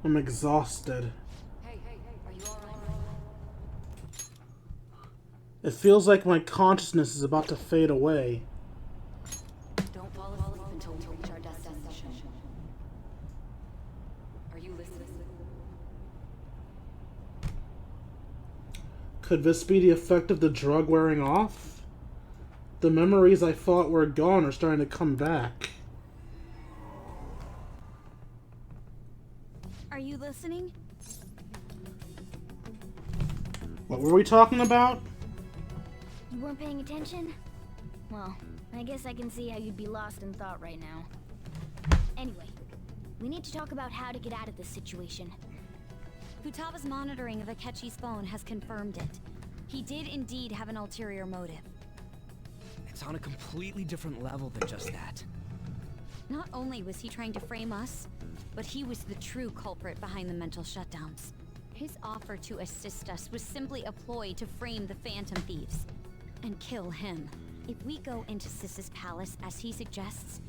I'm exhausted. Hey, are you alright? It feels like my consciousness is about to fade away. Don't fall asleep until we reach our destination. Are you listening? Could this be the effect of the drug wearing off? The memories I thought were gone are starting to come back. Are you listening? What were we talking about? You weren't paying attention? Well, I guess I can see how you'd be lost in thought right now. Anyway, we need to talk about how to get out of this situation. Futaba's monitoring of Akechi's phone has confirmed it. He did indeed have an ulterior motive. It's on a completely different level than just that. Not only was he trying to frame us, but he was the true culprit behind the mental shutdowns. His offer to assist us was simply a ploy to frame the Phantom Thieves and kill him. If we go into Sis's palace as he suggests,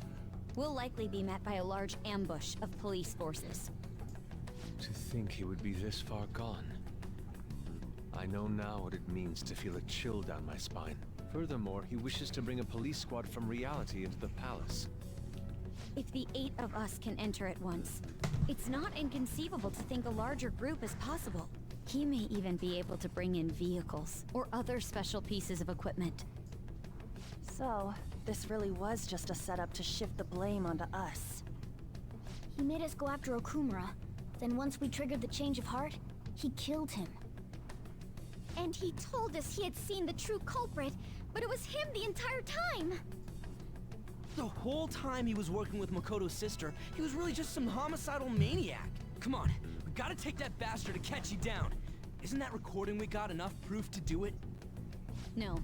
we'll likely be met by a large ambush of police forces. To think he would be this far gone. I know now what it means to feel a chill down my spine. Furthermore, he wishes to bring a police squad from reality into the palace. If the 8 of us can enter at once, it's not inconceivable to think a larger group is possible. He may even be able to bring in vehicles or other special pieces of equipment. So, this really was just a setup to shift the blame onto us. He made us go after Okumura. Then once we triggered the change of heart, he killed him. And he told us he had seen the true culprit, but it was him the entire time! The whole time he was working with Makoto's sister, he was really just some homicidal maniac. Come on, we gotta take that bastard Akechi down. Isn't that recording we got enough proof to do it? No.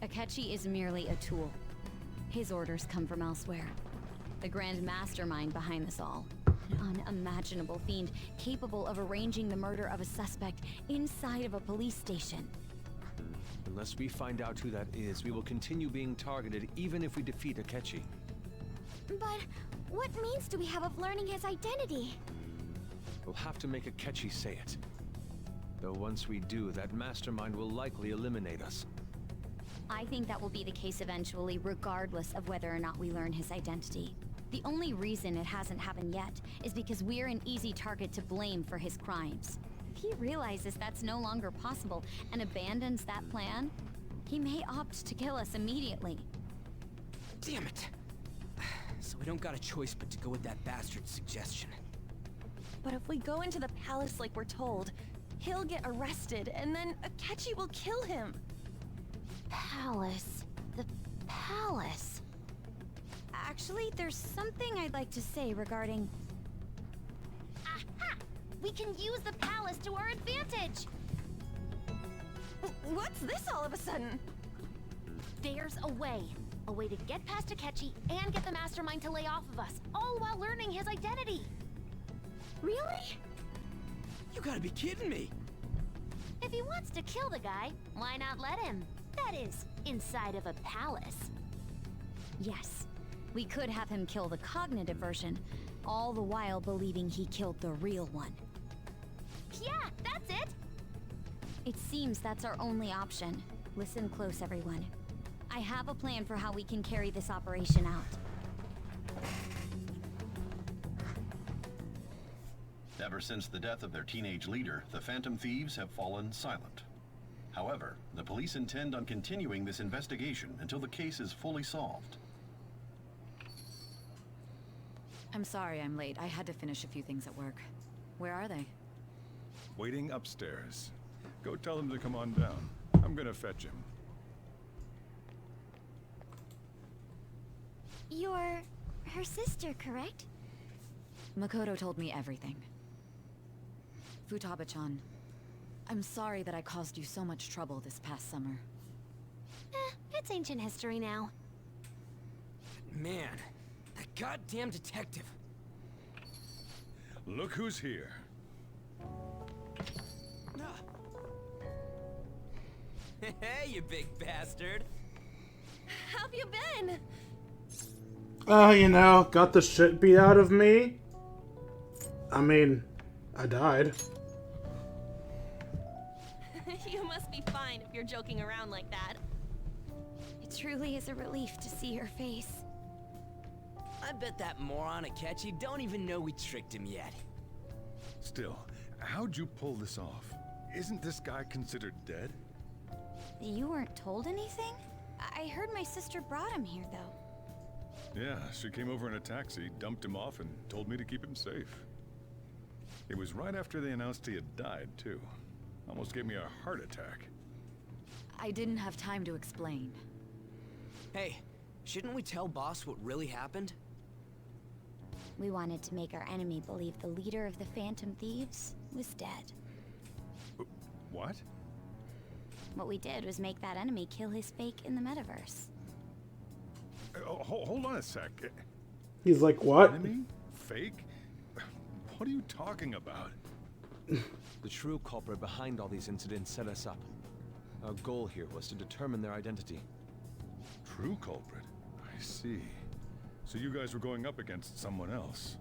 Akechi is merely a tool. His orders come from elsewhere. The grand mastermind behind this all. An unimaginable fiend capable of arranging the murder of a suspect inside of a police station. Unless we find out who that is, we will continue being targeted even if we defeat Akechi. But what means do we have of learning his identity? We'll have to make Akechi say it. Though once we do, that mastermind will likely eliminate us. I think that will be the case eventually, regardless of whether or not we learn his identity. The only reason it hasn't happened yet is because we're an easy target to blame for his crimes. If he realizes that's no longer possible and abandons that plan, he may opt to kill us immediately. Damn it. So we don't got a choice but to go with that bastard's suggestion. But if we go into the palace like we're told, he'll get arrested and then Akechi will kill him. Palace. The palace. Actually, there's something I'd like to say regarding... Aha! We can use the palace to our advantage! What's this all of a sudden? There's a way. A way to get past Akechi and get the mastermind to lay off of us, all while learning his identity. Really? You gotta be kidding me. If he wants to kill the guy, why not let him? That is, inside of a palace. Yes, we could have him kill the cognitive version, all the while believing he killed the real one. Yeah, that's it! It seems that's our only option. Listen close, everyone. I have a plan for how we can carry this operation out. Ever since the death of their teenage leader, the Phantom Thieves have fallen silent. However, the police intend on continuing this investigation until the case is fully solved. I'm sorry I'm late. I had to finish a few things at work. Where are they? Waiting upstairs. Go tell him to come on down. I'm gonna fetch him. You're her sister, correct? Makoto told me everything. Futaba-chan, I'm sorry that I caused you so much trouble this past summer. It's ancient history now. Man, that goddamn detective. Look who's here. Hey, you big bastard. How've you been? You know, got the shit beat out of me. I mean, I died. You must be fine if you're joking around like that. It truly is a relief to see your face. I bet that moron Akechi don't even know we tricked him yet. Still, how'd you pull this off? Isn't this guy considered dead? You weren't told anything? I heard my sister brought him here, though. Yeah, she came over in a taxi, dumped him off, and told me to keep him safe. It was right after they announced he had died, too. Almost gave me a heart attack. I didn't have time to explain. Hey, shouldn't we tell boss what really happened? We wanted to make our enemy believe the leader of the Phantom Thieves was dead. What? What we did was make that enemy kill his fake in the metaverse. Hold on a sec. He's like, what? Enemy? Fake? What are you talking about? The true culprit behind all these incidents set us up. Our goal here was to determine their identity. True culprit? I see. So you guys were going up against someone else.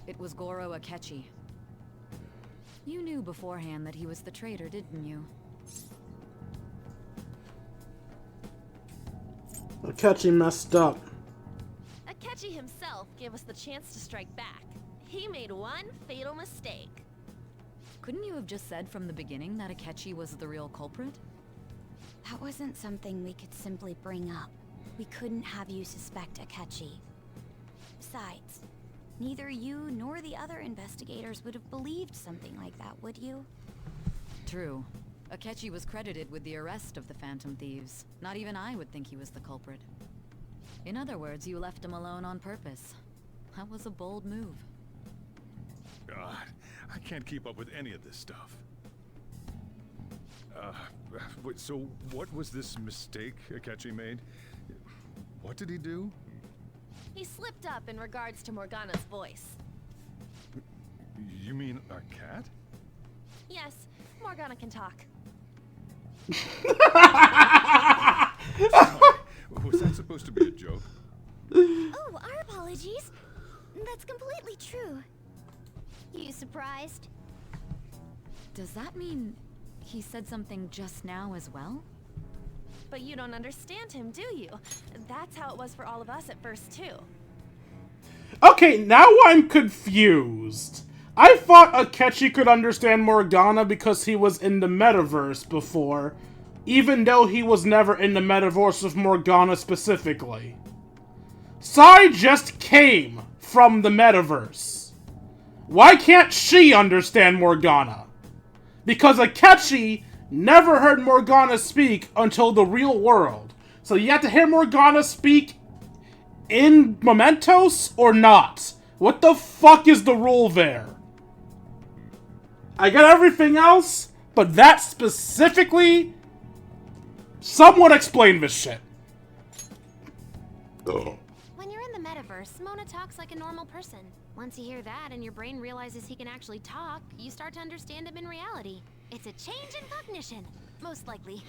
It was Goro Akechi. You knew beforehand that he was the traitor, didn't you? Akechi messed up. Akechi himself gave us the chance to strike back. He made one fatal mistake. Couldn't you have just said from the beginning that Akechi was the real culprit? That wasn't something we could simply bring up. We couldn't have you suspect Akechi. Besides, neither you nor the other investigators would have believed something like that, would you? True. Akechi was credited with the arrest of the Phantom Thieves. Not even I would think he was the culprit. In other words, you left him alone on purpose. That was a bold move. God, I can't keep up with any of this stuff. So what was this mistake Akechi made? What did he do? He slipped up in regards to Morgana's voice. You mean a cat? Yes, Morgana can talk. Was that supposed to be a joke? Oh, our apologies. That's completely true. You surprised? Does that mean he said something just now as well? But you don't understand him, do you? That's how it was for all of us at first, too. Okay, now I'm confused. I thought Akechi could understand Morgana because he was in the metaverse before, even though he was never in the metaverse with Morgana specifically. Sai just came from the metaverse. Why can't she understand Morgana? Because Akechi never heard Morgana speak until the real world. So you have to hear Morgana speak in Mementos or not? What the fuck is the rule there? I got everything else, but that specifically, someone explain this shit. Ugh. When you're in the metaverse, Mona talks like a normal person. Once you hear that and your brain realizes he can actually talk, you start to understand him in reality. It's a change in cognition, most likely.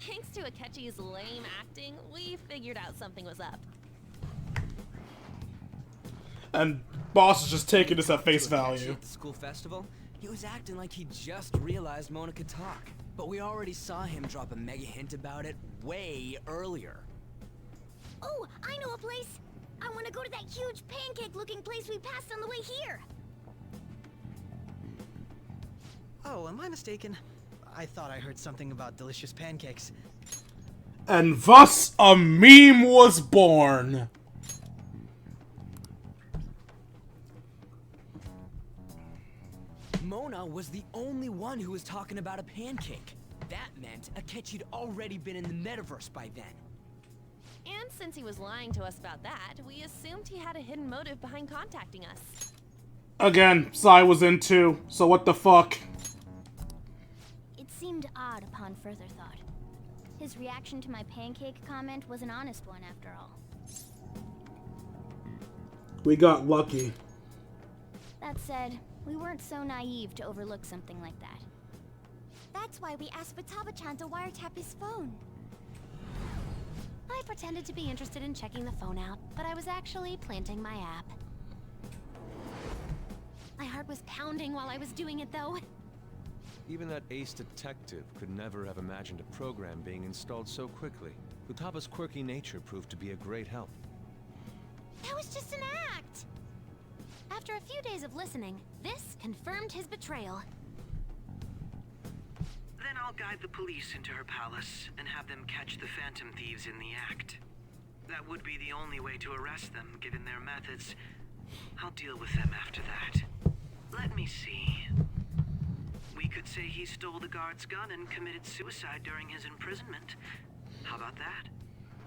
Thanks to Akechi's lame acting, we figured out something was up. And boss is just taking this at face Akechi value. At the school festival, he was acting like he just realized Mona could talk. But we already saw him drop a mega hint about it way earlier. Oh, I know a place! I want to go to that huge pancake-looking place we passed on the way here! Oh, am I mistaken? I thought I heard something about delicious pancakes. And thus a meme was born. Mona was the only one who was talking about a pancake. That meant Akechi'd already been in the metaverse by then. And since he was lying to us about that, we assumed he had a hidden motive behind contacting us. Again, Sai was in too, so what the fuck? It seemed odd upon further thought. His reaction to my pancake comment was an honest one, after all. We got lucky. That said, we weren't so naive to overlook something like that. That's why we asked Futaba-chan to wiretap his phone. I pretended to be interested in checking the phone out, but I was actually planting my app. I heart was pounding while I was doing it, though. Even that ace detective could never have imagined a program being installed so quickly. Futaba's quirky nature proved to be a great help. That was just an act! After a few days of listening, this confirmed his betrayal. Then I'll guide the police into her palace and have them catch the Phantom Thieves in the act. That would be the only way to arrest them, given their methods. I'll deal with them after that. Let me see. We could say he stole the guard's gun and committed suicide during his imprisonment. How about that?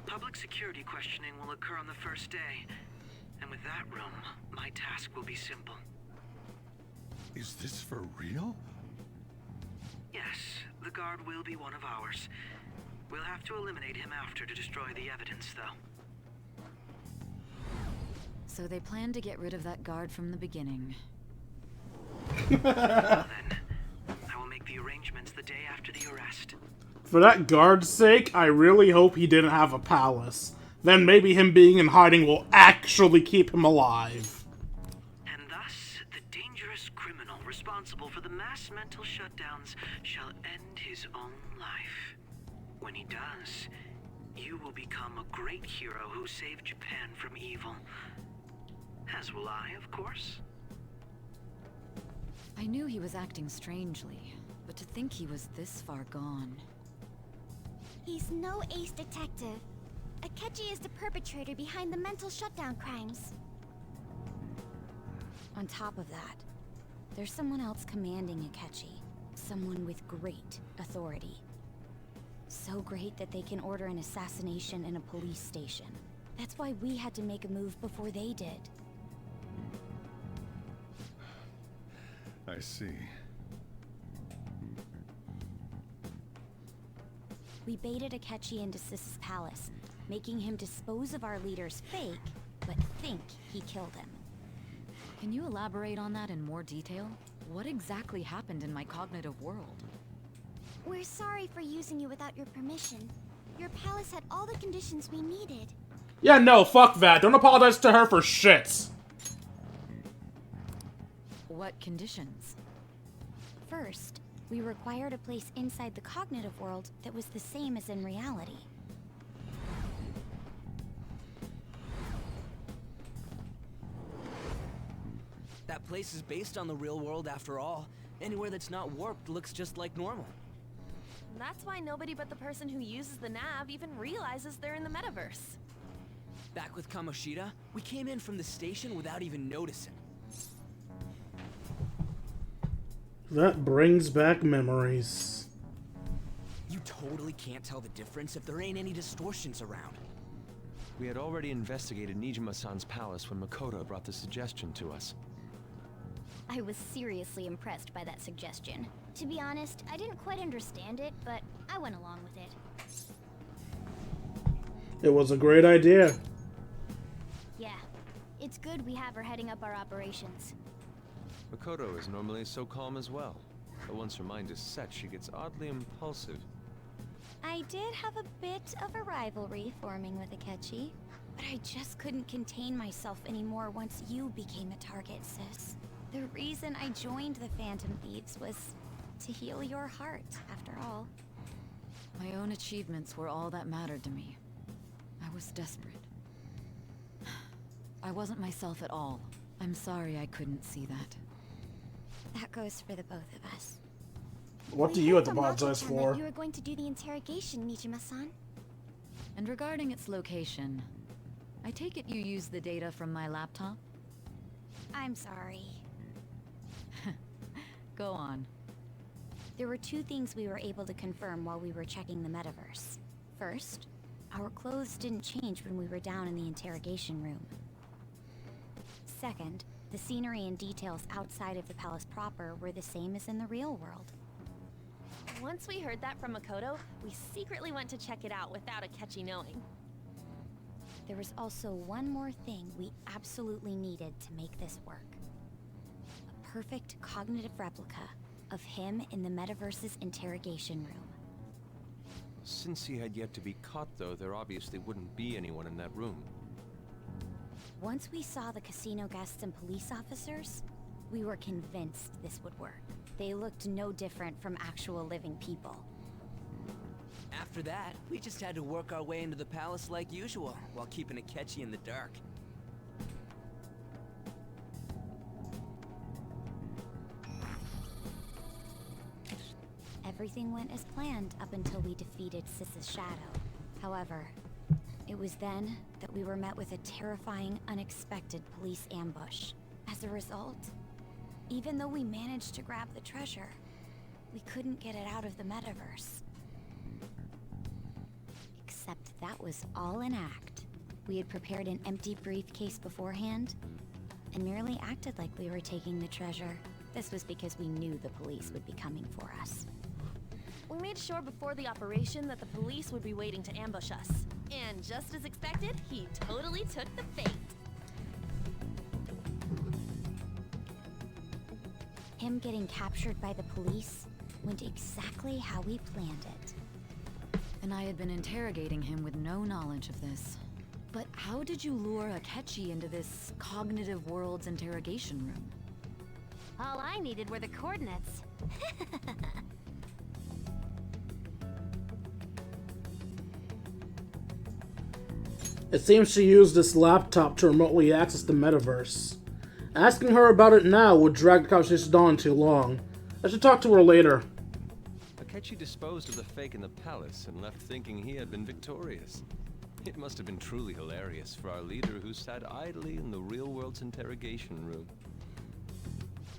Public security questioning will occur on the first day. And with that room, my task will be simple. Is this for real? Yes, the guard will be one of ours. We'll have to eliminate him after to destroy the evidence, though. So they plan to get rid of that guard from the beginning. Well then, I will make the arrangements the day after the arrest. For that guard's sake, I really hope he didn't have a palace. Then maybe him being in hiding will actually keep him alive. And thus, the dangerous criminal responsible for the mass mental shutdowns shall end his own life. When he does, you will become a great hero who saved Japan from evil. As will I, of course. I knew he was acting strangely, but to think he was this far gone. He's no ace detective. Akechi is the perpetrator behind the mental shutdown crimes. On top of that, there's someone else commanding Akechi. Someone with great authority. So great that they can order an assassination in a police station. That's why we had to make a move before they did. I see. We baited Akechi into Sis's palace, making him dispose of our leader's fake, but think he killed him. Can you elaborate on that in more detail? What exactly happened in my cognitive world? We're sorry for using you without your permission. Your palace had all the conditions we needed. Yeah, no, fuck that. Don't apologize to her for shit. What conditions? First, we required a place inside the cognitive world that was the same as in reality. That place is based on the real world after all. Anywhere that's not warped looks just like normal. That's why nobody but the person who uses the nav even realizes they're in the metaverse. Back with Kamoshida, we came in from the station without even noticing. That brings back memories. You totally can't tell the difference if there ain't any distortions around. We had already investigated Nijima-san's palace when Makoto brought the suggestion to us. I was seriously impressed by that suggestion. To be honest, I didn't quite understand it, but I went along with it. It was a great idea. Yeah, it's good we have her heading up our operations. Makoto is normally so calm as well, but once her mind is set, she gets oddly impulsive. I did have a bit of a rivalry forming with Akechi, but I just couldn't contain myself anymore once you became a target, sis. The reason I joined the Phantom Thieves was to heal your heart, after all. My own achievements were all that mattered to me. I was desperate. I wasn't myself at all. I'm sorry I couldn't see that. That goes for the both of us. What do We you heard have to from apologize Mako-chan for? that you were going to do the interrogation, Nijima-san. And regarding its location, I take it you used the data from my laptop? I'm sorry. Go on. There were two things we were able to confirm while we were checking the metaverse. First, our clothes didn't change when we were down in the interrogation room. Second, the scenery and details outside of the palace proper were the same as in the real world. Once we heard that from Makoto, we secretly went to check it out without Akechi knowing. There was also one more thing we absolutely needed to make this work. A perfect cognitive replica of him in the metaverse's interrogation room. Since he had yet to be caught, though, there obviously wouldn't be anyone in that room. Once we saw the casino guests and police officers, We were convinced this would work. They looked no different from actual living people. After that, we just had to work our way into the palace like usual, while keeping Akechi in the dark. Everything went as planned up until we defeated Sis's shadow. However, it was then that we were met with a terrifying, unexpected police ambush. As a result, even though we managed to grab the treasure, we couldn't get it out of the metaverse. Except that was all an act. We had prepared an empty briefcase beforehand, and merely acted like we were taking the treasure. This was because we knew the police would be coming for us. We made sure before the operation that the police would be waiting to ambush us. And just as expected, he totally took the bait. Him getting captured by the police went exactly how we planned it. And I had been interrogating him with no knowledge of this. But how did you lure Akechi into this cognitive world's interrogation room? All I needed were the coordinates. It seems she used this laptop to remotely access the metaverse. Asking her about it now would drag the conversation on too long. I should talk to her later. Akechi disposed of the fake in the palace and left thinking he had been victorious. It must have been truly hilarious for our leader who sat idly in the real world's interrogation room.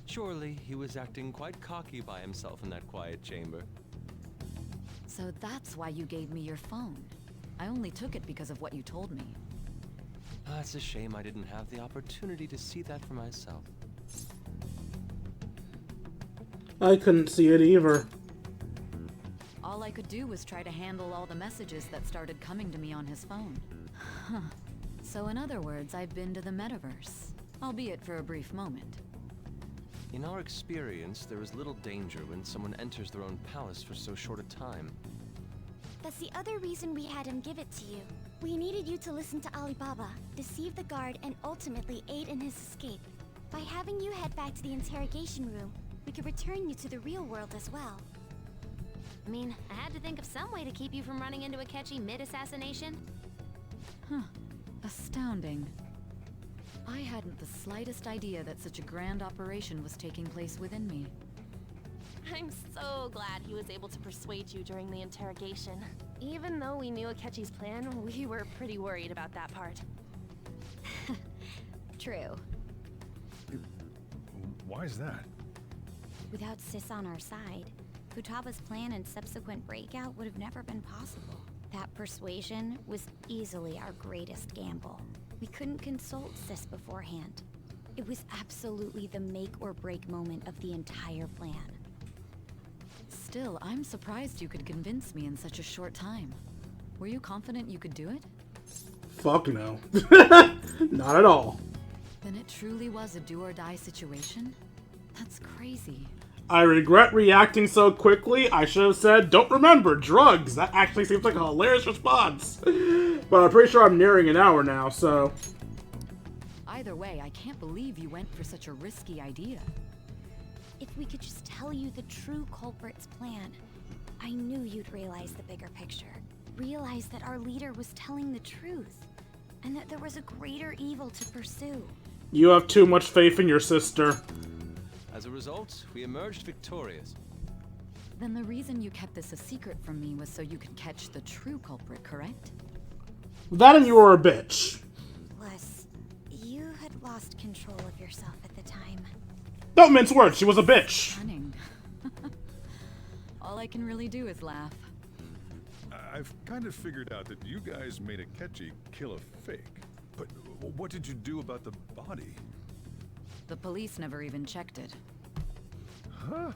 Surely he was acting quite cocky by himself in that quiet chamber. So that's why you gave me your phone. I only took it because of what you told me. It's a shame I didn't have the opportunity to see that for myself. I couldn't see it either. All I could do was try to handle all the messages that started coming to me on his phone. Huh. So in other words, I've been to the metaverse, albeit for a brief moment. In our experience, there is little danger when someone enters their own palace for so short a time. That's the other reason we had him give it to you. We needed you to listen to Alibaba, deceive the guard, and ultimately aid in his escape. By having you head back to the interrogation room, we could return you to the real world as well. I mean, I had to think of some way to keep you from running into Akechi mid-assassination. Huh. Astounding. I hadn't the slightest idea that such a grand operation was taking place within me. I'm so glad he was able to persuade you during the interrogation. Even though we knew Akechi's plan, we were pretty worried about that part. True. Why is that? Without Sis on our side, Futaba's plan and subsequent breakout would have never been possible. That persuasion was easily our greatest gamble. We couldn't consult Sis beforehand. It was absolutely the make or break moment of the entire plan. Still, I'm surprised you could convince me in such a short time. Were you confident you could do it? Fuck no. Not at all. Then it truly was a do-or-die situation? That's crazy. I regret reacting so quickly. I should have said, don't remember, drugs. That actually seems like a hilarious response. But I'm pretty sure I'm nearing an hour now, so... Either way, I can't believe you went for such a risky idea. If we could just tell you the true culprit's plan, I knew you'd realize the bigger picture. Realize that our leader was telling the truth, and that there was a greater evil to pursue. You have too much faith in your sister. As a result, we emerged victorious. Then the reason you kept this a secret from me was so you could catch the true culprit, correct? That and you were a bitch. Plus, you had lost control of yourself at the time. Don't mince words, she was a bitch. Cunning. All I can really do is laugh. I've kind of figured out that you guys made Akechi kill a fake. But what did you do about the body? The police never even checked it. Huh?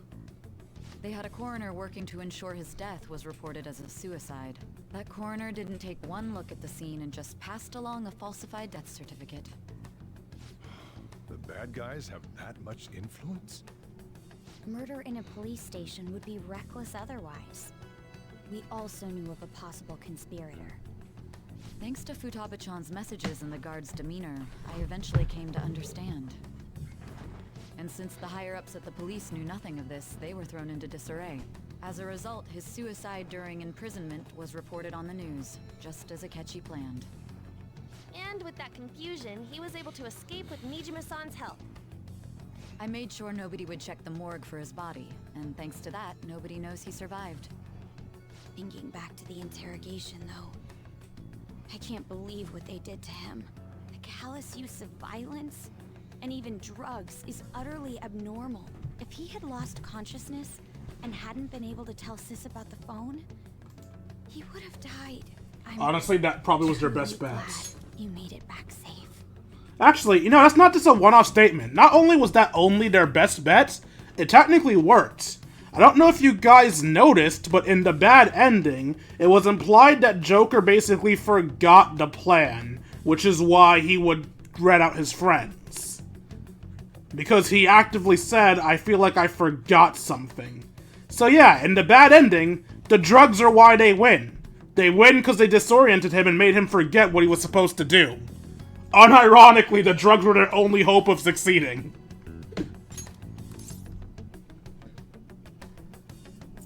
They had a coroner working to ensure his death was reported as a suicide. That coroner didn't take one look at the scene and just passed along a falsified death certificate. The bad guys have that much influence? Murder in a police station would be reckless otherwise. We also knew of a possible conspirator. Thanks to Futaba-chan's messages and the guard's demeanor, I eventually came to understand. And since the higher-ups at the police knew nothing of this, they were thrown into disarray. As a result, his suicide during imprisonment was reported on the news, just as Akechi planned. And with that confusion, he was able to escape with Nijima-san's help. I made sure nobody would check the morgue for his body, and thanks to that, nobody knows he survived. Thinking back to the interrogation, though, I can't believe what they did to him. The callous use of violence, and even drugs, is utterly abnormal. If he had lost consciousness and hadn't been able to tell Sis about the phone, he would have died. Honestly, that probably was their best bet. You made it back safe. Actually, you know, that's not just a one-off statement. Not only was that only their best bet, it technically worked. I don't know if you guys noticed, but in the bad ending, it was implied that Joker basically forgot the plan, which is why he would rat out his friends. Because he actively said, I feel like I forgot something. So yeah, in the bad ending, the drugs are why they win. They win because they disoriented him and made him forget what he was supposed to do. Unironically, the drugs were their only hope of succeeding.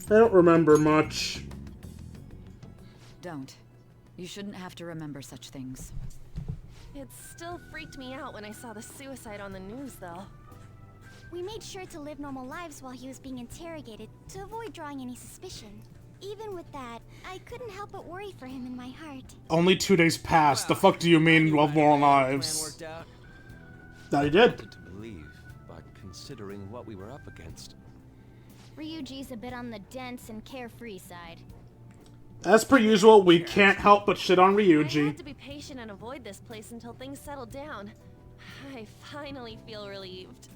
I don't remember much. Don't. You shouldn't have to remember such things. It still freaked me out when I saw the suicide on the news, though. We made sure to live normal lives while he was being interrogated to avoid drawing any suspicion. Even with that, I couldn't help but worry for him in my heart. Only 2 days passed. The fuck do you mean, love more lives? That he did. To believe, but considering what we were up against. Ryuji's a bit on the dense and carefree side. As per usual, we can't help but shit on I Ryuji. had to be patient and avoid this place until things settled down. I finally feel relieved.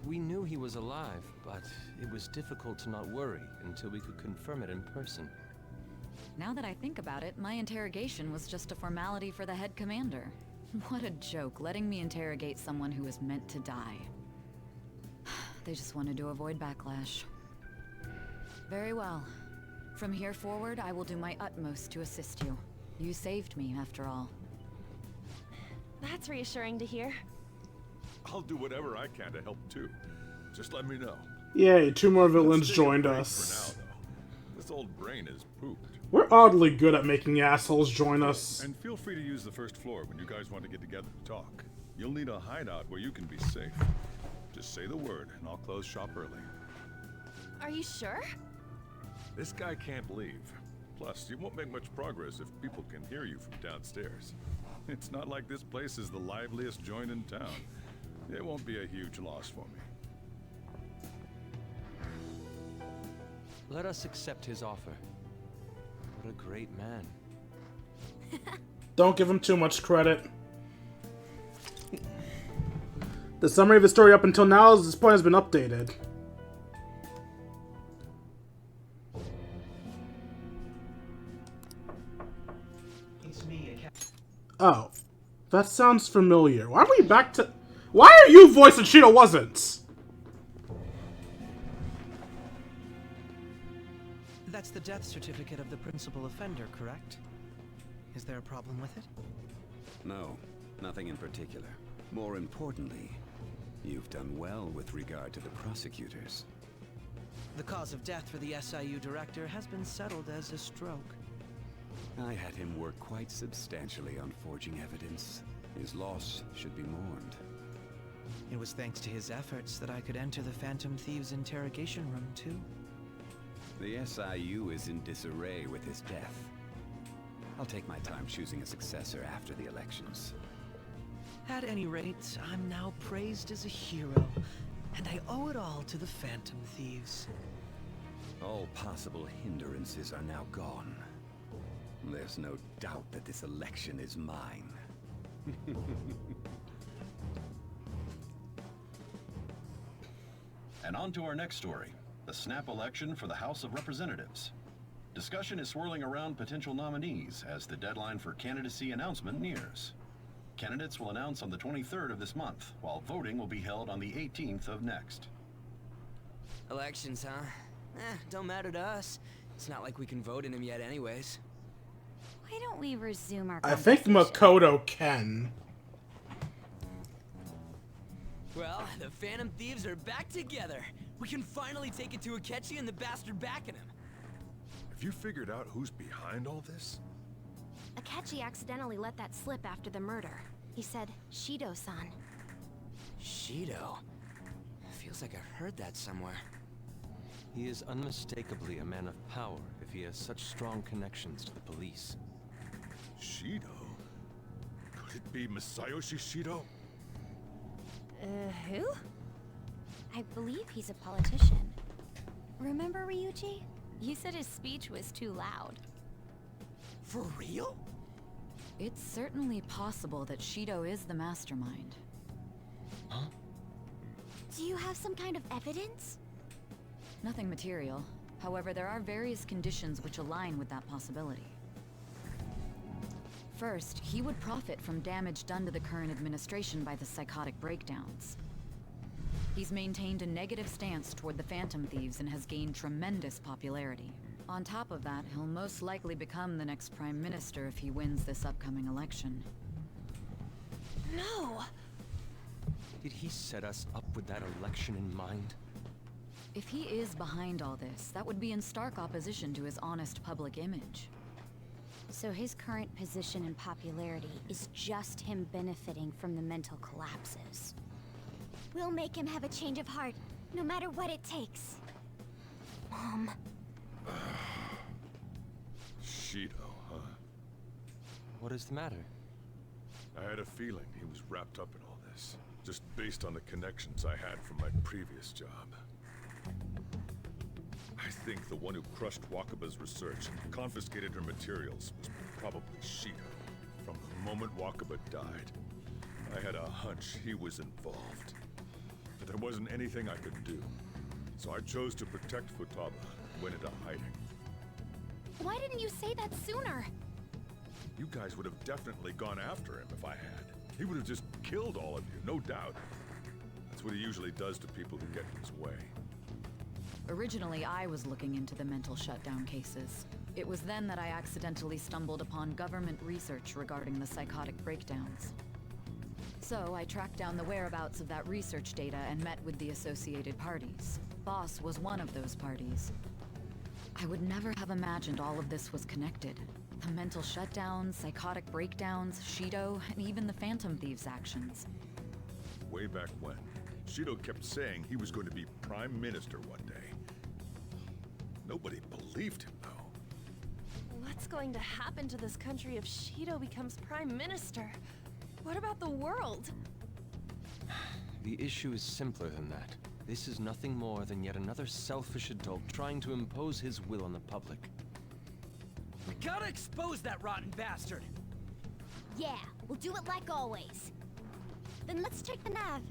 We knew he was alive, but it was difficult to not worry until we could confirm it in person. Now that I think about it, my interrogation was just a formality for the head commander. What a joke, letting me interrogate someone who was meant to die. They just wanted to avoid backlash. Very well. From here forward, I will do my utmost to assist you. You saved me, after all. That's reassuring to hear. I'll do whatever I can to help too. Just let me know. Yay, 2 more villains Let's take a joined break us. For now, though. This old brain is pooped. We're oddly good at making assholes join us. And feel free to use the first floor when you guys want to get together to talk. You'll need a hideout where you can be safe. Just say the word, and I'll close shop early. Are you sure? This guy can't leave. Plus, you won't make much progress if people can hear you from downstairs. It's not like this place is the liveliest joint in town. It won't be a huge loss for me. Let us accept his offer. What a great man. Don't give him too much credit. The summary of the story up until now, at this point, has been updated. Oh. That sounds familiar. Why are we back to... Why are you voiced and Cheeto wasn't? That's the death certificate of the principal offender, correct? Is there a problem with it? No, nothing in particular. More importantly, you've done well with regard to the prosecutors. The cause of death for the SIU director has been settled as a stroke. I had him work quite substantially on forging evidence. His loss should be mourned. It was thanks to his efforts that I could enter the Phantom Thieves' interrogation room, too. The SIU is in disarray with his death. I'll take my time choosing a successor after the elections. At any rate, I'm now praised as a hero, and I owe it all to the Phantom Thieves. All possible hindrances are now gone. There's no doubt that this election is mine. And on to our next story, the snap election for the House of Representatives. Discussion is swirling around potential nominees as the deadline for candidacy announcement nears. Candidates will announce on the 23rd of this month, while voting will be held on the 18th of next. Elections, huh? Don't matter to us. It's not like we can vote in them yet anyways. Why don't we resume our I think Makoto can. Well, The Phantom Thieves are back together. We can finally take it to Akechi and the bastard backing him. Have you figured out who's behind all this? Akechi accidentally let that slip after the murder. He said, Shido-san. Shido? Feels like I've heard that somewhere. He is unmistakably a man of power if he has such strong connections to the police. Shido? Could it be Masayoshi Shido? Who? I believe he's a politician. Remember, Ryuji? You said his speech was too loud. For real? It's certainly possible that Shido is the mastermind. Huh? Do you have some kind of evidence? Nothing material. However, there are various conditions which align with that possibility. First, he would profit from damage done to the current administration by the psychotic breakdowns. He's maintained a negative stance toward the Phantom Thieves and has gained tremendous popularity. On top of that, he'll most likely become the next Prime Minister if he wins this upcoming election. No! Did he set us up with that election in mind? If he is behind all this, that would be in stark opposition to his honest public image. So his current position and popularity is just him benefiting from the mental collapses. We'll make him have a change of heart, no matter what it takes. Mom. Shido, huh? What is the matter? I had a feeling he was wrapped up in all this, just based on the connections I had from my previous job. I think the one who crushed Wakaba's research and confiscated her materials was probably Shido. From the moment Wakaba died, I had a hunch he was involved. But there wasn't anything I could do. So I chose to protect Futaba and went into hiding. Why didn't you say that sooner? You guys would have definitely gone after him if I had. He would have just killed all of you, no doubt. That's what he usually does to people who get in his way. Originally, I was looking into the mental shutdown cases. It was then that I accidentally stumbled upon government research regarding the psychotic breakdowns. So I tracked down the whereabouts of that research data and met with the associated parties. Boss was one of those parties. I would never have imagined all of this was connected. The mental shutdowns, psychotic breakdowns, Shido, and even the Phantom Thieves' actions. Way back when, Shido kept saying he was going to be Prime Minister one day. Nobody believed him, though. What's going to happen to this country if Shido becomes Prime Minister? What about the world? The issue is simpler than that. This is nothing more than yet another selfish adult trying to impose his will on the public. We gotta expose that rotten bastard! Yeah, we'll do it like always. Then let's check the nav.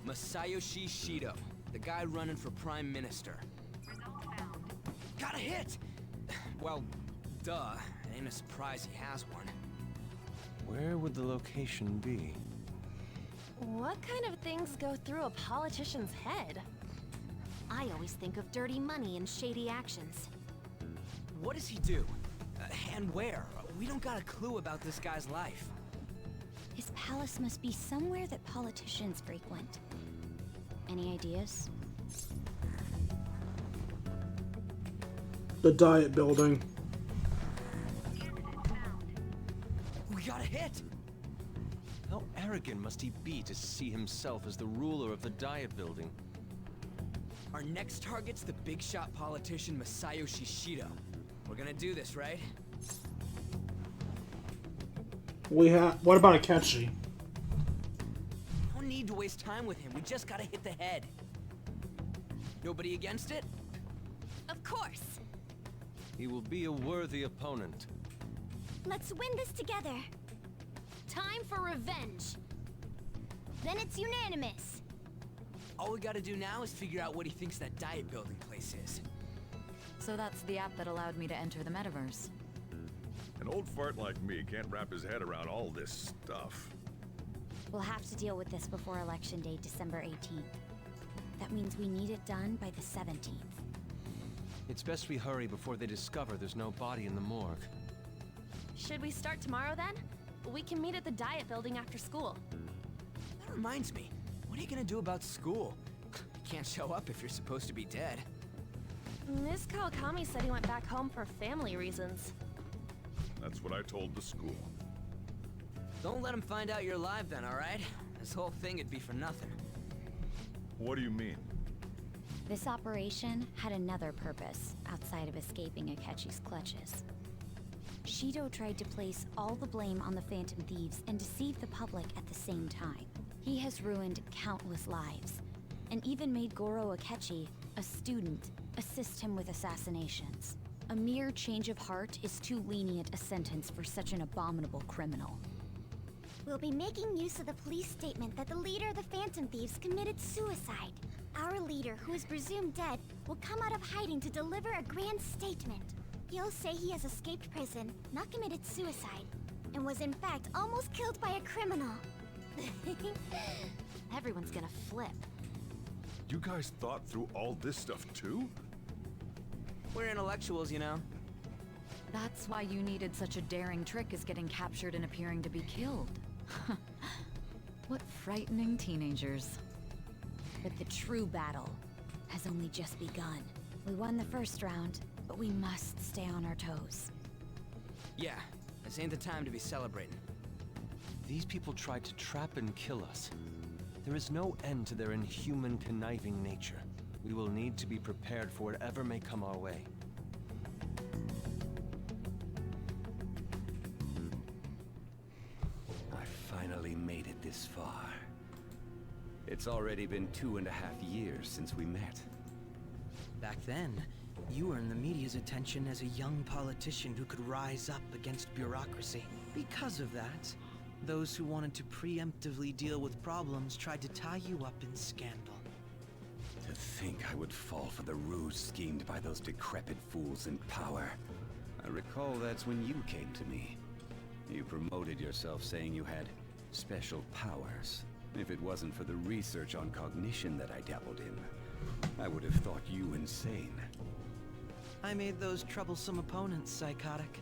Masayoshi Shido, the guy running for Prime Minister. Got a hit! Well, duh. Ain't a surprise he has one. Where would the location be? What kind of things go through a politician's head? I always think of dirty money and shady actions. What does he do? And where? We don't got a clue about this guy's life. His palace must be somewhere that politicians frequent. Any ideas? The Diet Building. We got a hit! How arrogant must he be to see himself as the ruler of the Diet Building? Our next target's the big shot politician Masayoshi Shido. We're gonna do this, right? What about Akechi? No need to waste time with him. We just gotta hit the head. Nobody against it? Of course! He will be a worthy opponent. Let's win this together. Time for revenge. Then it's unanimous. All we gotta do now is figure out what he thinks that Diet Building place is. So that's the app that allowed me to enter the metaverse. An old fart like me can't wrap his head around all this stuff. We'll have to deal with this before Election Day, December 18th. That means we need it done by the 17th. It's best we hurry before they discover there's no body in the morgue. Should we start tomorrow then? We can meet at the Diet Building after school. reminds me, what are you gonna do about school? You can't show up if you're supposed to be dead. Miss Kawakami said he went back home for family reasons. That's what I told the school. Don't let him find out you're alive then, alright? This whole thing would be for nothing. What do you mean? This operation had another purpose outside of escaping Akechi's clutches. Shido tried to place all the blame on the Phantom Thieves and deceive the public at the same time. He has ruined countless lives, and even made Goro Akechi, a student, assist him with assassinations. A mere change of heart is too lenient a sentence for such an abominable criminal. We'll be making use of the police statement that the leader of the Phantom Thieves committed suicide. Our leader, who is presumed dead, will come out of hiding to deliver a grand statement. He'll say he has escaped prison, not committed suicide, and was in fact almost killed by a criminal. Everyone's gonna flip. You guys thought through all this stuff too? We're intellectuals, you know. That's why you needed such a daring trick as getting captured and appearing to be killed. What frightening teenagers. But the true battle has only just begun. We won the first round, but we must stay on our toes. Yeah, this ain't the time to be celebrating. These people tried to trap and kill us. There is no end to their inhuman, conniving nature. We will need to be prepared for whatever may come our way. I finally made it this far. It's already been 2.5 years since we met. Back then, you earned the media's attention as a young politician who could rise up against bureaucracy. Because of that, those who wanted to preemptively deal with problems tried to tie you up in scandal. To think I would fall for the ruse schemed by those decrepit fools in power. I recall that's when you came to me. You promoted yourself saying you had special powers. If it wasn't for the research on cognition that I dabbled in, I would have thought you insane. I made those troublesome opponents psychotic,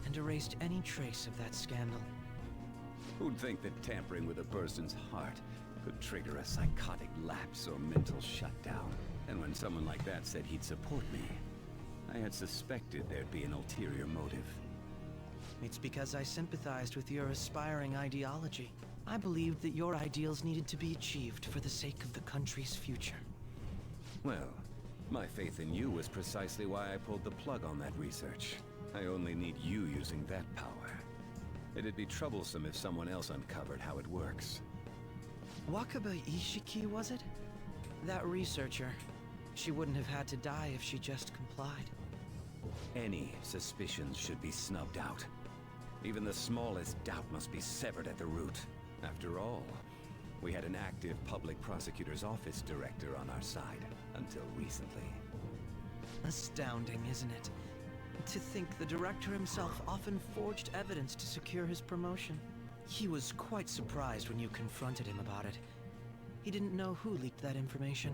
and erased any trace of that scandal. Who'd think that tampering with a person's heart could trigger a psychotic lapse or mental shutdown? And when someone like that said he'd support me, I had suspected there'd be an ulterior motive. It's because I sympathized with your aspiring ideology. I believed that your ideals needed to be achieved for the sake of the country's future. Well, my faith in you was precisely why I pulled the plug on that research. I only need you using that power. It'd be troublesome if someone else uncovered how it works. Wakaba Ishiki, was it? That researcher. She wouldn't have had to die if she just complied. Any suspicions should be snubbed out. Even the smallest doubt must be severed at the root. After all, we had an active public prosecutor's office director on our side, until recently. Astounding, isn't it? To think the director himself often forged evidence to secure his promotion. He was quite surprised when you confronted him about it. He didn't know who leaked that information.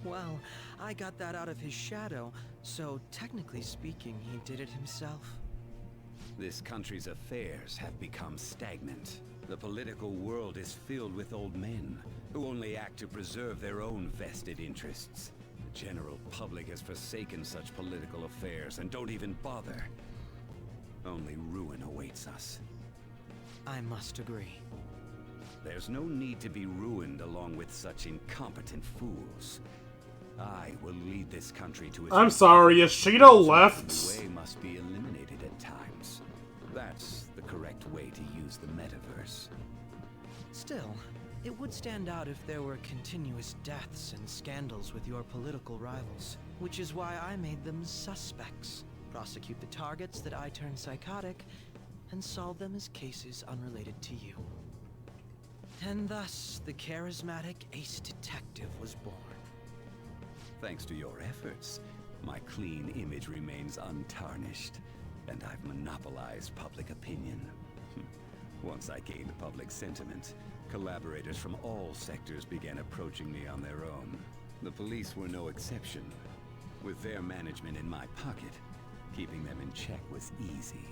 Well, I got that out of his shadow, so technically speaking, he did it himself. This country's affairs have become stagnant. The political world is filled with old men who only act to preserve their own vested interests. The general public has forsaken such political affairs and don't even bother. Only ruin awaits us. I must agree. There's no need to be ruined along with such incompetent fools. I will lead this country to its... I'm sorry, is Shido left? The way must be eliminated at times. That's the correct way to use the metaverse. Still, it would stand out if there were continuous deaths and scandals with your political rivals, which is why I made them suspects. Prosecute the targets that I turned psychotic, and solve them as cases unrelated to you. And thus, the charismatic ace detective was born. Thanks to your efforts, my clean image remains untarnished, and I've monopolized public opinion. Once I gained public sentiment, collaborators from all sectors began approaching me on their own. The police were no exception. With their management in my pocket, keeping them in check was easy.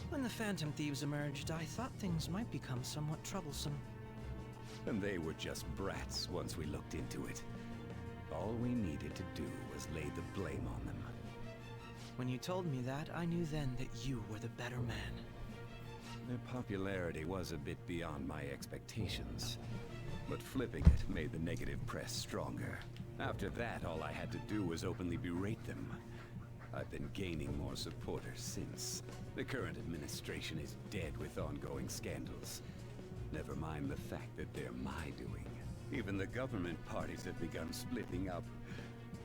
When the Phantom Thieves emerged, I thought things might become somewhat troublesome. and they were just brats once we looked into it. All we needed to do was lay the blame on them. When you told me that, I knew then that you were the better man. Their popularity was a bit beyond my expectations, but flipping it made the negative press stronger. After that, all I had to do was openly berate them. I've been gaining more supporters since. The current administration is dead with ongoing scandals. Never mind the fact that they're my doing. Even the government parties have begun splitting up,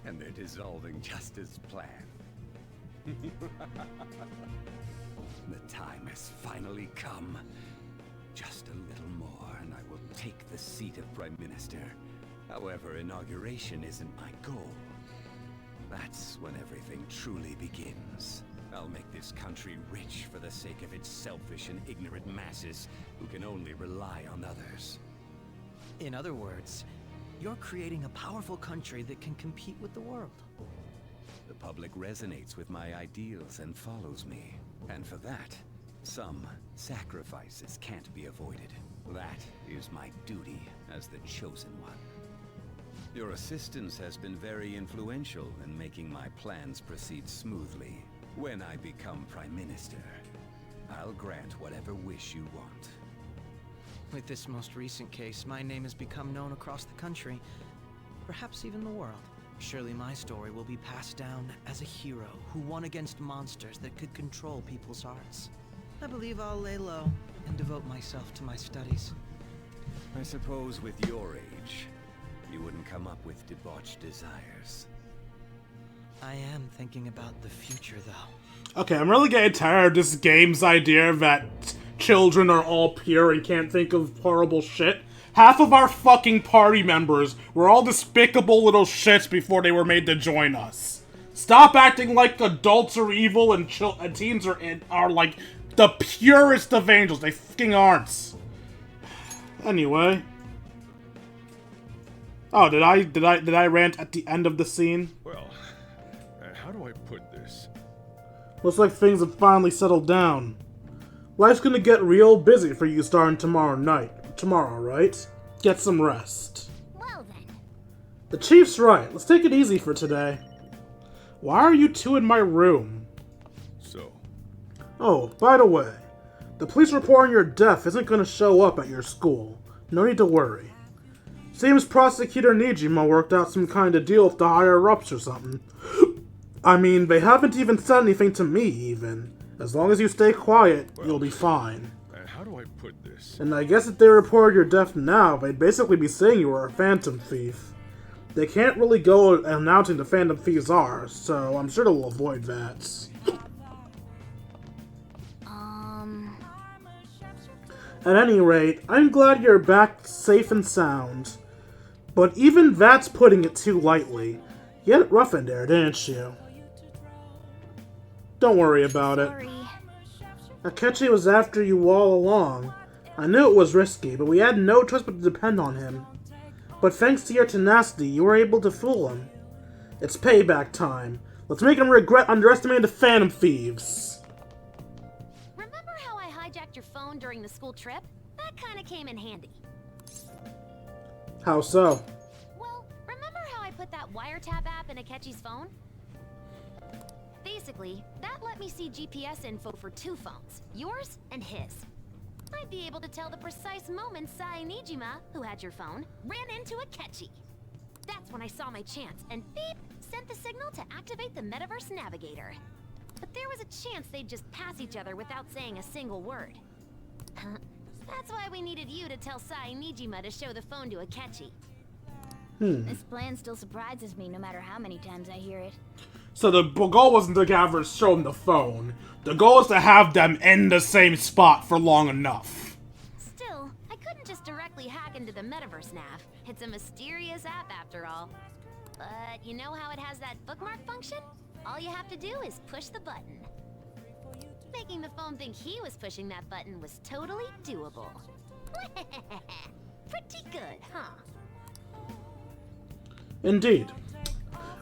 and they're dissolving just as planned. The time has finally come. Just a little more, and I will take the seat of Prime Minister. However, inauguration isn't my goal. That's when everything truly begins. I'll make this country rich for the sake of its selfish and ignorant masses who can only rely on others. In other words, you're creating a powerful country that can compete with the world. The public resonates with my ideals and follows me. And for that, some sacrifices can't be avoided. That is my duty as the chosen one. Your assistance has been very influential in making my plans proceed smoothly. When I become Prime Minister, I'll grant whatever wish you want. With this most recent case, my name has become known across the country, perhaps even the world. Surely my story will be passed down as a hero who won against monsters that could control people's hearts. I believe I'll lay low and devote myself to my studies. I suppose with your age, you wouldn't come up with debauched desires. I am thinking about the future, though. Okay, I'm really getting tired of this game's idea that children are all pure and can't think of horrible shit. Half of our fucking party members were all despicable little shits before they were made to join us. Stop acting like adults are evil and teens are like the purest of angels. They fucking aren't. Anyway. Oh, did I rant at the end of the scene? Well, how do I put this? Looks like things have finally settled down. Life's gonna get real busy for you starting tomorrow night. Tomorrow, right? Get some rest. Well then. The chief's right. Let's take it easy for today. Why are you two in my room? So? Oh, by the way, the police report on your death isn't gonna show up at your school. No need to worry. Seems Prosecutor Nijima worked out some kind of deal with the higher-ups or something. I mean, they haven't even said anything to me, even. As long as you stay quiet, you'll be fine. How do I put this? And I guess if they reported your death now, they'd basically be saying you were a phantom thief. They can't really go announcing the phantom thieves are, so I'm sure they'll avoid that. At any rate, I'm glad you're back safe and sound. But even that's putting it too lightly. You had it rough in there, didn't you? Don't worry about it. Akechi was after you all along. I knew it was risky, but we had no choice but to depend on him. But thanks to your tenacity, you were able to fool him. It's payback time. Let's make him regret underestimating the Phantom Thieves. Remember how I hijacked your phone during the school trip? That kinda came in handy. How so? Well, remember how I put that wiretap app in Akechi's phone? Basically, that let me see GPS info for two phones, yours and his. I'd be able to tell the precise moment Sai Nijima, who had your phone, ran into Akechi. That's when I saw my chance, and beep, sent the signal to activate the Metaverse Navigator. But there was a chance they'd just pass each other without saying a single word. That's why we needed you to tell Sai Nijima to show the phone to Akechi. This plan still surprises me no matter how many times I hear it. So the goal wasn't to have her show them the phone. The goal is to have them in the same spot for long enough. Still, I couldn't just directly hack into the Metaverse Nav. It's a mysterious app after all. But you know how it has that bookmark function? All you have to do is push the button. Making the phone think he was pushing that button was totally doable. Pretty good, huh? Indeed.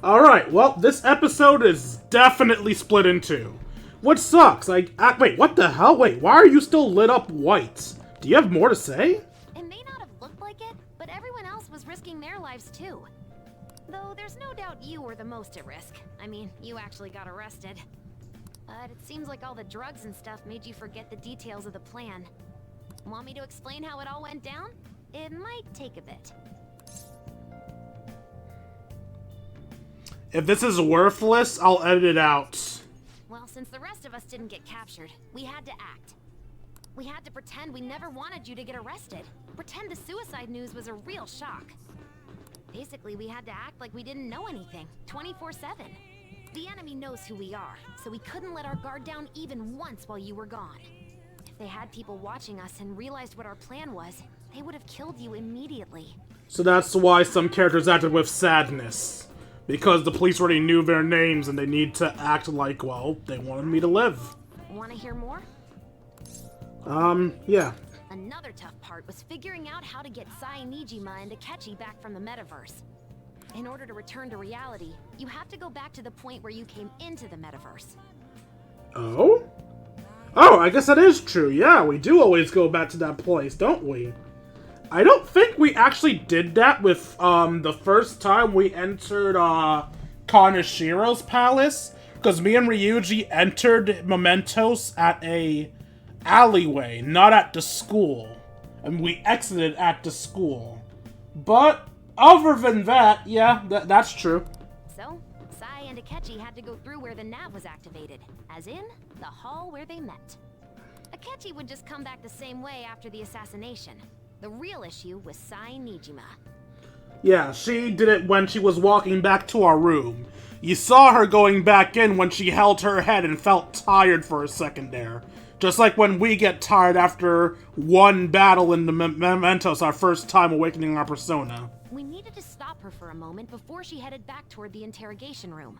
Alright, well, this episode is definitely split in two. Which sucks. Wait, what the hell? Wait, why are you still lit up white? Do you have more to say? It may not have looked like it, risking their lives too. Though there's no doubt you were the most at risk. I mean, you actually got arrested. But it seems like all the drugs and stuff made you forget the details of the plan. Want me to explain how it all went down? It might take a bit. If this is worthless, I'll edit it out. Well, since the rest of us didn't get captured, we had to act. We had to pretend we never wanted you to get arrested. Pretend the suicide news was a real shock. Basically, we had to act like we didn't know anything, 24/7. The enemy knows who we are, so we couldn't let our guard down even once while you were gone. If they had people watching us and realized what our plan was, they would have killed you immediately. So that's why some characters acted with sadness. Because the police already knew their names and they need to act like, well, they wanted me to live. Want to hear more? Yeah. Another tough part was figuring out how to get Sai Nijima and Akechi back from the metaverse. In order to return to reality, you have to go back to the point where you came into the metaverse. Oh? Oh, I guess that is true. Yeah, we do always go back to that place, don't we? I don't think we actually did that with, the first time we entered, Kanashiro's palace. Because me and Ryuji entered Mementos at a alleyway, not at the school. And we exited at the school. But, other than that, yeah, that's true. So, Sai and Akechi had to go through where the nav was activated, as in, the hall where they met. Akechi would just come back the same way after the assassination. The real issue was Sai Nijima. Yeah, she did it when she was walking back to our room. You saw her going back in when she held her head and felt tired for a second there. Just like when we get tired after one battle in the Mementos, our first time awakening our persona. We needed to stop her for a moment before she headed back toward the interrogation room.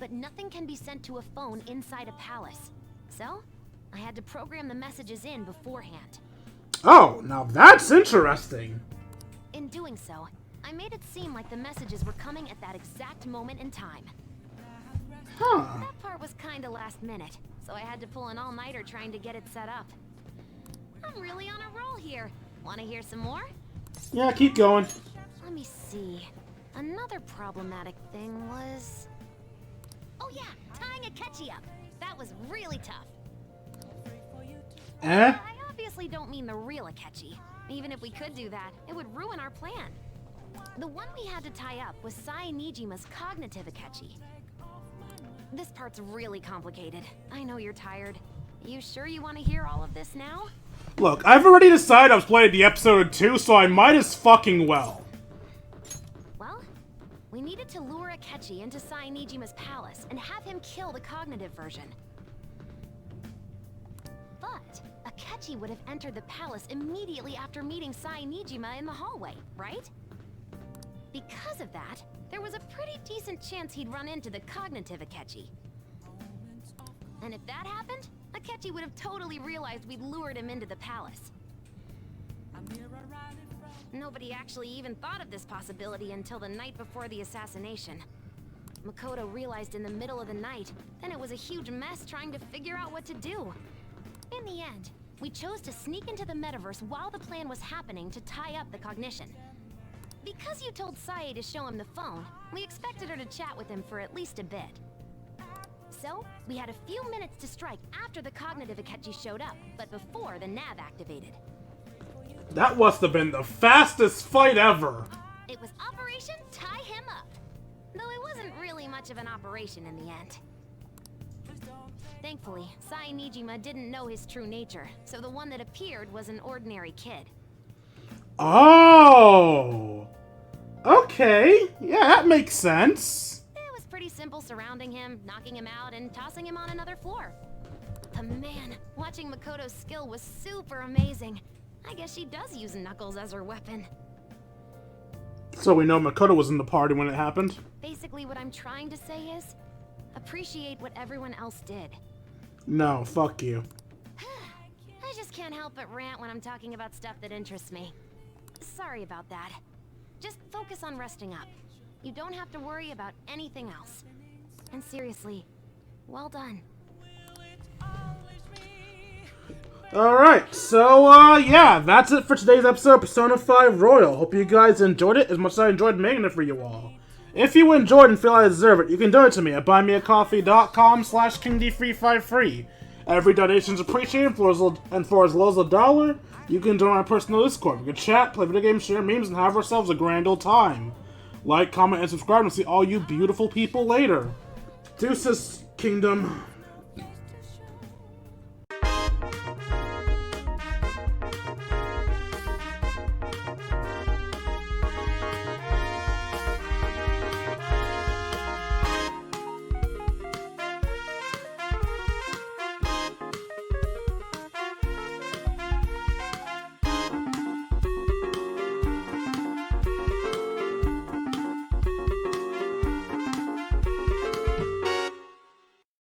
But nothing can be sent to a phone inside a palace. So, I had to program the messages in beforehand. Oh, now that's interesting. In doing so, I made it seem like the messages were coming at that exact moment in time. Huh. That part was kinda last minute, so I had to pull an all-nighter trying to get it set up. I'm really on a roll here. Wanna hear some more? Yeah, keep going. Let me see. Another problematic thing was... Oh yeah, tying Akechi up. That was really tough. Eh? I obviously don't mean the real Akechi. Even if we could do that, it would ruin our plan. The one we had to tie up was Sai Nijima's cognitive Akechi. This part's really complicated. I know you're tired. You sure you want to hear all of this now? Look, I've already decided I've played the episode 2, so I might as fucking well. Well, we needed to lure Akechi into Sai Nijima's palace and have him kill the cognitive version. But Akechi would have entered the palace immediately after meeting Sai Nijima in the hallway, right? Because of that, there was a pretty decent chance he'd run into the cognitive Akechi. And if that happened, Akechi would have totally realized we'd lured him into the palace. Nobody actually even thought of this possibility until the night before the assassination. Makoto realized in the middle of the night, then it was a huge mess trying to figure out what to do. In the end, we chose to sneak into the metaverse while the plan was happening to tie up the cognition. Because you told Sae to show him the phone, we expected her to chat with him for at least a bit. So, we had a few minutes to strike after the cognitive Akechi showed up, but before the nav activated. That must have been the fastest fight ever. It was Operation Tie Him Up. Though it wasn't really much of an operation in the end. Thankfully, Sai Nijima didn't know his true nature, so the one that appeared was an ordinary kid. Oh! Okay, yeah, that makes sense. It was pretty simple surrounding him, knocking him out, and tossing him on another floor. But man, watching Makoto's skill was super amazing. I guess she does use Knuckles as her weapon. So we know Makoto was in the party when it happened? Basically what I'm trying to say is, appreciate what everyone else did. No, fuck you. I just can't help but rant when I'm talking about stuff that interests me. Sorry about that. Just focus on resting up. You don't have to worry about anything else. And seriously, well done. Alright, so, yeah, that's it for today's episode of Persona 5 Royal. Hope you guys enjoyed it as much as I enjoyed making it for you all. If you enjoyed and feel I deserve it, you can donate to me at buymeacoffee.com/KingD353. Every donation is appreciated, and for as low as $1, you can join my personal Discord. We can chat, play video games, share memes, and have ourselves a grand old time. Like, comment, and subscribe, and see all you beautiful people later. Deuces, Kingdom.